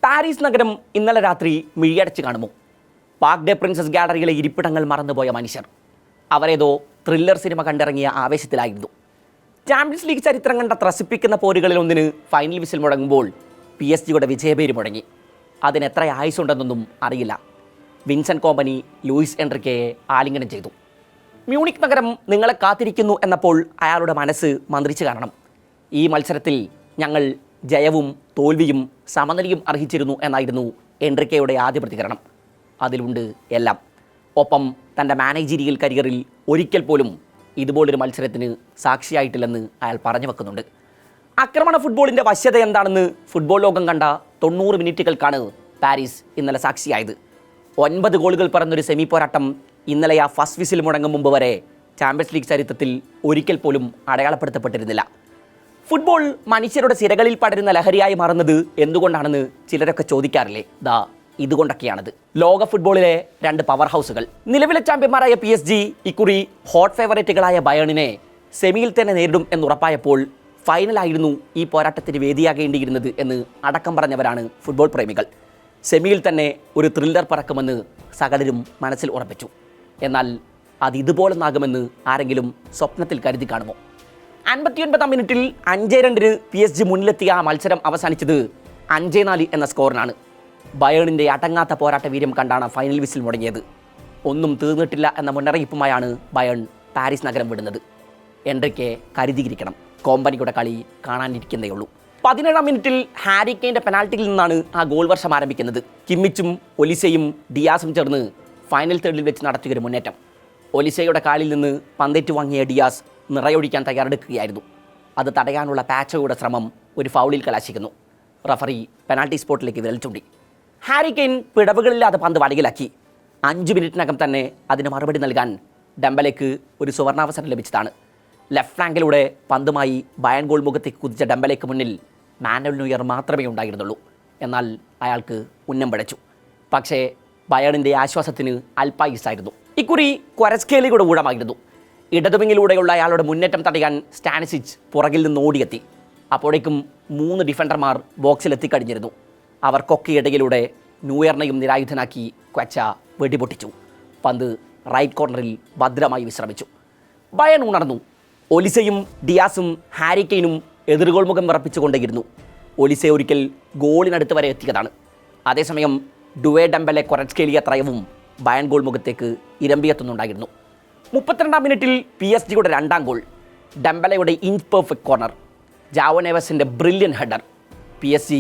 Paris നഗരം ഇന്നലെ രാത്രി മിഴിയടച്ച് കാണുമോ? പാർക്ക് ഡേ പ്രിൻസസ് ഗാലറിയിലെ ഇരിപ്പിടങ്ങൾ മറന്നുപോയ മനുഷ്യർ അവരേതോ ത്രില്ലർ സിനിമ കണ്ടിറങ്ങിയ ആവേശത്തിലായിരുന്നു. ചാമ്പ്യൻസ് ലീഗ് ചരിത്രം കണ്ട ത്രസിപ്പിക്കുന്ന പോരുകളിൽ ഒന്നിന് ഫൈനൽ വിസിൽ മുടങ്ങുമ്പോൾ PSG വിജയപേര് മുടങ്ങി. അതിനെത്ര ആയുസുണ്ടെന്നൊന്നും അറിയില്ല. വിൻസെൻ്റ് കോമ്പനി ലൂയിസ് എൻറിക്കയെ ആലിംഗനം ചെയ്തു. മ്യൂണിക് നഗരം നിങ്ങളെ കാത്തിരിക്കുന്നു എന്നപ്പോൾ അയാളുടെ മനസ്സ് മന്ത്രിച്ചു കാണണം. ഈ മത്സരത്തിൽ ഞങ്ങൾ ജയവും തോൽവിയും സമനിലയും അർഹിച്ചിരുന്നു എന്നായിരുന്നു എൻറിക്കയുടെ ആദ്യ പ്രതികരണം. അതിലുണ്ട് എല്ലാം. ഒപ്പം തൻ്റെ മാനേജീരിയൽ കരിയറിൽ ഒരിക്കൽ പോലും ഇതുപോലൊരു മത്സരത്തിന് സാക്ഷിയായിട്ടില്ലെന്ന് അയാൾ പറഞ്ഞു വെക്കുന്നുണ്ട്. ആക്രമണ ഫുട്ബോളിൻ്റെ വശ്യത എന്താണെന്ന് ഫുട്ബോൾ ലോകം കണ്ട 90 മിനിറ്റുകൾക്കാണ് പാരീസ് ഇന്നലെ സാക്ഷിയായത്. 9 ഗോളുകൾ പറഞ്ഞൊരു സെമി പോരാട്ടം ഇന്നലെ ആ ഫസ്റ്റ് വിസിൽ മുടങ്ങും മുമ്പ് വരെ ചാമ്പ്യൻസ് ലീഗ് ചരിത്രത്തിൽ ഒരിക്കൽ പോലും അടയാളപ്പെടുത്തപ്പെട്ടിരുന്നില്ല. ഫുട്ബോൾ മനുഷ്യരുടെ സിരകളിൽ പടരുന്ന ലഹരിയായി മാറുന്നത് എന്തുകൊണ്ടാണെന്ന് ചിലരൊക്കെ ചോദിക്കാറില്ലേ? ഇതുകൊണ്ടൊക്കെയാണത്. ലോക ഫുട്ബോളിലെ 2 പവർ ഹൗസുകൾ, നിലവിലെ ചാമ്പ്യന്മാരായ PSG ഇക്കുറി ഹോട്ട് ഫേവറേറ്റുകളായ ബയേണിനെ സെമിയിൽ തന്നെ നേരിടും എന്നുറപ്പായപ്പോൾ ഫൈനലായിരുന്നു ഈ പോരാട്ടത്തിന് വേദിയാകേണ്ടിയിരുന്നത് എന്ന് അടക്കം പറഞ്ഞവരാണ് ഫുട്ബോൾ പ്രേമികൾ. സെമിയിൽ തന്നെ ഒരു ത്രില്ലർ പറക്കുമെന്ന് സകലരും മനസ്സിൽ ഉറപ്പിച്ചു. എന്നാൽ അതിതുപോലൊന്നാകുമെന്ന് ആരെങ്കിലും സ്വപ്നത്തിൽ കരുതി കാണുമോ? 59-ാം മിനിറ്റിൽ 5-2 PSG മുന്നിലെത്തിയ ആ മത്സരം അവസാനിച്ചത് 5-4 എന്ന സ്കോറിനാണ്. ബയേണിൻ്റെ അടങ്ങാത്ത പോരാട്ട വീര്യം കണ്ടാണ് ഫൈനൽ വിസിൽ മുടങ്ങിയത്. ഒന്നും തീർന്നിട്ടില്ല എന്ന മുന്നറിയിപ്പുമായാണ് ബയേൺ പാരീസ് നഗരം വിടുന്നത്. എൻറിക്കെ കരുതിയിരിക്കണം, കോമ്പനിയുടെ കളി കാണാനിരിക്കുന്നേയുള്ളൂ. 17-ാം മിനിറ്റിൽ ഹാരി കെയ്ൻ്റെ പെനാൽറ്റിയിൽ നിന്നാണ് ആ ഗോൾ വർഷം ആരംഭിക്കുന്നത്. കിമ്മിച്ചും ഒലിസയും ഡിയാസും ചേർന്ന് ഫൈനൽ തേർഡിൽ വെച്ച് നടത്തിയൊരു മുന്നേറ്റം. ഒലിസയുടെ കാലിൽ നിന്ന് പന്തേറ്റ് വാങ്ങിയ ഡിയാസ് നിറയൊഴിക്കാൻ തയ്യാറെടുക്കുകയായിരുന്നു. അത് തടയാനുള്ള പാച്ചോയുടെ ശ്രമം ഒരു ഫൗളിൽ കലാശിക്കുന്നു. റഫറി പെനാൽറ്റി സ്പോട്ടിലേക്ക് വിരൽ ചൂണ്ടി. ഹാരി കെയ്ൻ പിടവുകളില്ലാതെ പന്ത് വലയിലാക്കി. 5 മിനിറ്റിനകം തന്നെ അതിന് മറുപടി നൽകാൻ ഡെംബലേക്ക് ഒരു സുവർണാവസരം ലഭിച്ചതാണ്. ലെഫ്റ്റ് ഫ്ലാങ്കിലൂടെ പന്തുമായി ബയൺ ഗോൾ മുഖത്തേക്ക് കുതിച്ച ഡെംബലേക്ക് മുന്നിൽ മാനുവൽ ന്യൂയർ മാത്രമേ ഉണ്ടായിരുന്നുള്ളൂ. എന്നാൽ അയാൾക്ക് ഉന്നം പിഴച്ചു. പക്ഷേ ബയേണിൻ്റെ ആശ്വാസത്തിന് അല്പായുസായിരുന്നു. ഇക്കുറി ക്വരസ്കേലിയുടെ ഊഴമായിരുന്നു. ഇടതുവിങ്ങിലൂടെയുള്ള അയാളുടെ മുന്നേറ്റം തടയാൻ സ്റ്റാനിസിച്ച് പുറകിൽ നിന്ന് ഓടിയെത്തി. അപ്പോഴേക്കും 3 ഡിഫൻഡർമാർ ബോക്സിലെത്തിക്കഴിഞ്ഞിരുന്നു. അവർക്കൊക്കെ ഇടയിലൂടെ ന്യൂയറിനെയും നിരായുധനാക്കി ക്വച്ച വെടിപൊട്ടിച്ചു. പന്ത് റൈറ്റ് കോർണറിൽ ഭദ്രമായി വിശ്രമിച്ചു. ബയേൺ ഉണർന്നു. ഒലിസയും ഡിയാസും ഹാരി കെയ്നും എതിർഗോൾ മുഖം വിറപ്പിച്ചുകൊണ്ടേയിരുന്നു. ഒലിസെ ഒരിക്കൽ ഗോളിനടുത്ത് വരെ എത്തിയതാണ്. അതേസമയം ഡുവേ ഡെംബലെ ക്വരസ്കേലിയ ത്രയവും ബയൺ ഗോൾ മുഖത്തേക്ക് ഇരമ്പിയെത്തുന്നുണ്ടായിരുന്നു. 32-ാം മിനിറ്റിൽ PSG 2ാം ഗോൾ. ഡെംബലയുടെ ഇഞ്ച് പെർഫെക്റ്റ് കോർണർ, ജാവോ നെവസിൻ്റെ ബ്രില്യൻ ഹെഡർ. PSG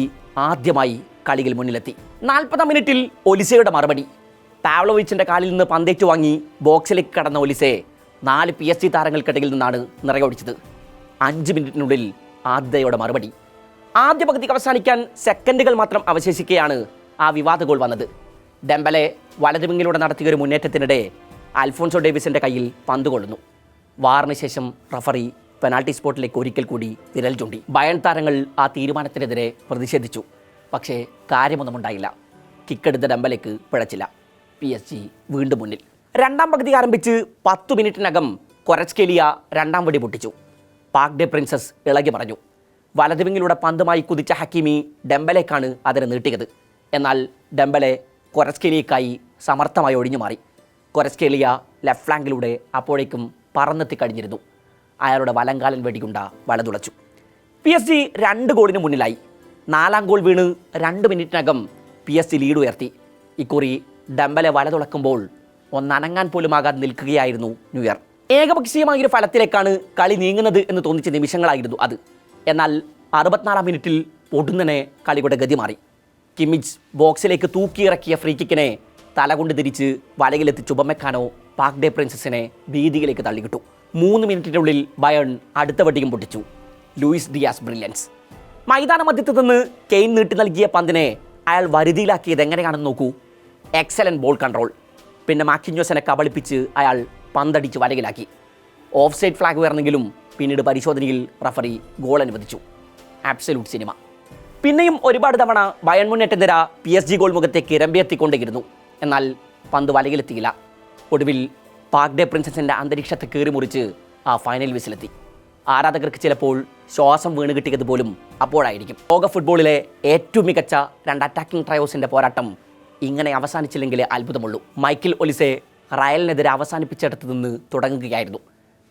ആദ്യമായി കളിയിൽ മുന്നിലെത്തി. 40-ാം മിനിറ്റിൽ ഒലിസയുടെ മറുപടി. പാവ്ലോവിച്ചിൻ്റെ കാലിൽ നിന്ന് പന്തേറ്റ് വാങ്ങി ബോക്സിലേക്ക് കടന്ന ഒലിസെ 4 PSG താരങ്ങൾക്കിടയിൽ നിന്നാണ് നിറയൊഴിച്ചത്. 5 മിനിറ്റിനുള്ളിൽ ആദ്യയുടെ മറുപടി. ആദ്യ പകുതിക്ക് അവസാനിക്കാൻ സെക്കൻഡുകൾ മാത്രം അവശേഷിക്കെയാണ് ആ വിവാദ ഗോൾ വന്നത്. ഡെംബലെ വലതുവിങ്ങിലൂടെ നടത്തിയൊരു മുന്നേറ്റത്തിനിടെ അൽഫോൺസോ ഡേവിസിൻ്റെ കയ്യിൽ പന്ത് കൊള്ളുന്നു. വാറിന് ശേഷം റഫറി പെനാൽറ്റി സ്പോട്ടിലേക്ക് ഒരിക്കൽ കൂടി വിരൽ ചൂണ്ടി. ബയൺ താരങ്ങൾ ആ തീരുമാനത്തിനെതിരെ പ്രതിഷേധിച്ചു. പക്ഷേ കാര്യമൊന്നും ഉണ്ടായില്ല. കിക്കെടുത്ത ഡെംബലേക്ക് പിഴച്ചില്ല. PSG വീണ്ടും മുന്നിൽ. 2ാം പകുതി ആരംഭിച്ച് 10 മിനിറ്റിനകം ക്വരസ്കേലിയ 2ാം വെടി പൊട്ടിച്ചു. പാർക്ക് ഡേ പ്രിൻസസ് ഇളകി പറഞ്ഞു. വലതുവിങ്ങിലൂടെ പന്തുമായി കുതിച്ച ഹക്കീമി ഡെംബലേക്കാണ് അതിനെ നീട്ടിയത്. എന്നാൽ ഡെംബലെ ക്വരസ്കേലിയക്കായി സമർത്ഥമായി ഒഴിഞ്ഞു മാറി. ക്വരസ്കേലിയ ലെഫ്റ്റ് ഫ്ലാങ്കിലൂടെ അപ്പോഴേക്കും പറന്നെത്തിക്കഴിഞ്ഞിരുന്നു. അയാളുടെ വലങ്കാലൻ വെടിയുണ്ട വലതുളച്ചു. PSG 2 ഗോളിന് മുന്നിലായി. 4ാം ഗോൾ വീണ് 2 മിനിറ്റിനകം PSG ലീഡ് ഉയർത്തി. ഇക്കുറി ഡെംബലെ വലതുളക്കുമ്പോൾ ഒന്നനങ്ങാൻ പോലും ആകാതെ നിൽക്കുകയായിരുന്നു ന്യൂയർ. ഏകപക്ഷീയമായൊരു ഫലത്തിലേക്കാണ് കളി നീങ്ങുന്നത് എന്ന് തോന്നിച്ച നിമിഷങ്ങളായിരുന്നു അത്. എന്നാൽ 64-ാം മിനിറ്റിൽ പൊടുന്നനെ കളിയുടെ ഗതി മാറി. കിമ്മിച്ച് ബോക്സിലേക്ക് തൂക്കിയിറക്കിയ ഫ്രീ കിക്കിനെ തലകൊണ്ട് തിരിച്ച് വലയിലെത്തിച്ച് ഉപമെക്കാനോ പാർക്ക് ഡേ പ്രിൻസസിനെ ഭീതിയിലേക്ക് തള്ളിക്കിട്ടു. 3 മിനിറ്റിനുള്ളിൽ ബയേൺ അടുത്ത വെടിയും പൊട്ടിച്ചു. Luis Diaz brilliance. മൈതാന മധ്യത്ത് നിന്ന് കെയ്ൻ നീട്ടി നൽകിയ പന്തിനെ അയാൾ വരുതിയിലാക്കിയത് എങ്ങനെയാണെന്ന് നോക്കൂ. Excellent ball control. പിന്നെ മാക്കിഞ്ഞോസിനെ കബളിപ്പിച്ച് അയാൾ പന്തടിച്ച് വലയിലാക്കി. ഓഫ് സൈഡ് ഫ്ലാഗ് ഉയർന്നെങ്കിലും പിന്നീട് പരിശോധനയിൽ റഫറി ഗോൾ അനുവദിച്ചു. Absolute cinema. പിന്നെയും ഒരുപാട് തവണ ബയൺ മുന്നേറ്റ നിര PSG ഗോൾ മുഖത്തേക്ക് ഇരമ്പിയെത്തിക്കൊണ്ടിരുന്നു. എന്നാൽ പന്ത് വലയിലെത്തിയില്ല. ഒടുവിൽ പാർക്ക് ഡേ പ്രിൻസസിൻ്റെ അന്തരീക്ഷത്തെ കീറി മുറിച്ച് ആ ഫൈനൽ വിസിലെത്തി. ആരാധകർക്ക് ചിലപ്പോൾ ശ്വാസം വീണ് കിട്ടിയത് പോലും അപ്പോഴായിരിക്കും. ലോക ഫുട്ബോളിലെ ഏറ്റവും മികച്ച 2 അറ്റാക്കിംഗ് ട്രയോസിൻ്റെ പോരാട്ടം ഇങ്ങനെ അവസാനിച്ചില്ലെങ്കിലേ അത്ഭുതമുള്ളൂ. മൈക്കിൾ ഒലിസെ റയലിനെതിരെ അവസാനിപ്പിച്ചെടുത്ത് നിന്ന് തുടങ്ങുകയായിരുന്നു.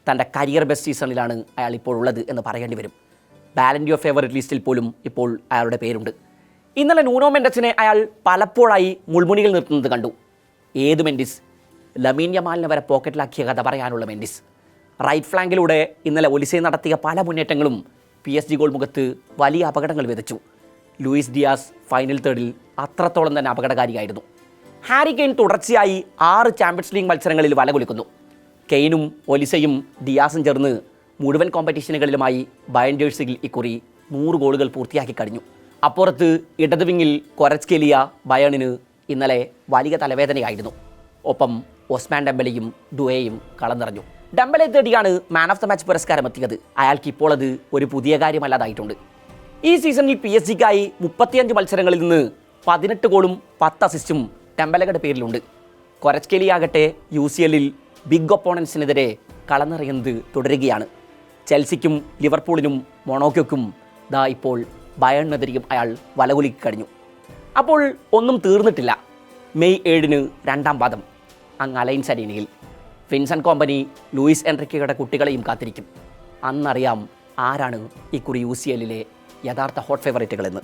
തൻ്റെ കരിയർ ബെസ്റ്റ് സീസണിലാണ് അയാൾ ഇപ്പോൾ ഉള്ളത് എന്ന് പറയേണ്ടി വരും. ബാലൻ ഡി ഫേവറിറ്റ് ലിസ്റ്റിൽ പോലും ഇപ്പോൾ അയാളുടെ പേരുണ്ട്. ഇന്നലെ നൂനോ മെൻഡസിനെ അയാൾ പലപ്പോഴായി മുൾമുനിയിൽ നിർത്തുന്നത് കണ്ടു. ഏത് മെൻഡിസ്? ലമീൻ യമാലിനെ വരെ പോക്കറ്റിലാക്കിയ കഥ പറയാനുള്ള മെൻഡിസ്. റൈറ്റ് ഫ്ലാങ്കിലൂടെ ഇന്നലെ ഒലിസെ നടത്തിയ പല മുന്നേറ്റങ്ങളും PSG ഗോൾ മുഖത്ത് വലിയ അപകടങ്ങൾ വിതച്ചു. ലൂയിസ് ഡിയാസ് ഫൈനൽ തേർഡിൽ അത്രത്തോളം തന്നെ അപകടകാരിയായിരുന്നു. ഹാരി കെയ്ൻ തുടർച്ചയായി 6 ചാമ്പ്യൻസ് ലീഗ് മത്സരങ്ങളിൽ വലകൊലിക്കുന്നു. കെയ്നും ഒലിസയും ഡിയാസും ചേർന്ന് മുഴുവൻ കോമ്പറ്റീഷനുകളിലുമായി ബയൺ ജേഴ്സിയിൽ ഇക്കുറി 100 ഗോളുകൾ പൂർത്തിയാക്കി കഴിഞ്ഞു. അപ്പുറത്ത് ഇടത് വിങ്ങിൽ ക്വററ്റ്സ്കേലിയ ബയണിന് ഇന്നലെ വലിയ തലവേദനയായിരുന്നു. ഒപ്പം ഒസ്മാൻ ഡെമ്പലെയും ഡുവയും കളം നിറഞ്ഞു. ഡെമ്പലെ തേടിയാണ് മാൻ ഓഫ് ദ മാച്ച് പുരസ്കാരം എത്തിയത്. അയാൾക്ക് ഇപ്പോൾ അത് ഒരു പുതിയ കാര്യമല്ലാതായിട്ടുണ്ട്. ഈ സീസണിൽ PSG-ക്കായി 35 മത്സരങ്ങളിൽ നിന്ന് 18 ഗോളും 10 അസിസ്റ്റും ഡെമ്പലയുടെ പേരിലുണ്ട്. ക്വററ്റ്സ്കേലിയാകട്ടെ UCL-ൽ ബിഗ് ഒപ്പോണൻസിനെതിരെ കളനിറയുന്നത് തുടരുകയാണ്. ചെൽസിക്കും ലിവർപൂളിനും മൊണോക്കോയ്ക്കും ദാ ഇപ്പോൾ ബയണിനെതിരെയും അയാൾ വലകുലിക്ക് കഴിഞ്ഞു. അപ്പോൾ ഒന്നും തീർന്നിട്ടില്ല. മെയ് 7-ന് 2ാം പാദം അങ്ങ് അലയൻസ് അരീനയിൽ വിൻസെൻ്റ് കോമ്പനി ലൂയിസ് എൻറിക്കയുടെ കുട്ടികളെയും കാത്തിരിക്കും. അന്നറിയാം ആരാണ് ഇക്കുറി UCL-ലെ യഥാർത്ഥ ഹോട്ട് ഫേവറേറ്റുകളെന്ന്.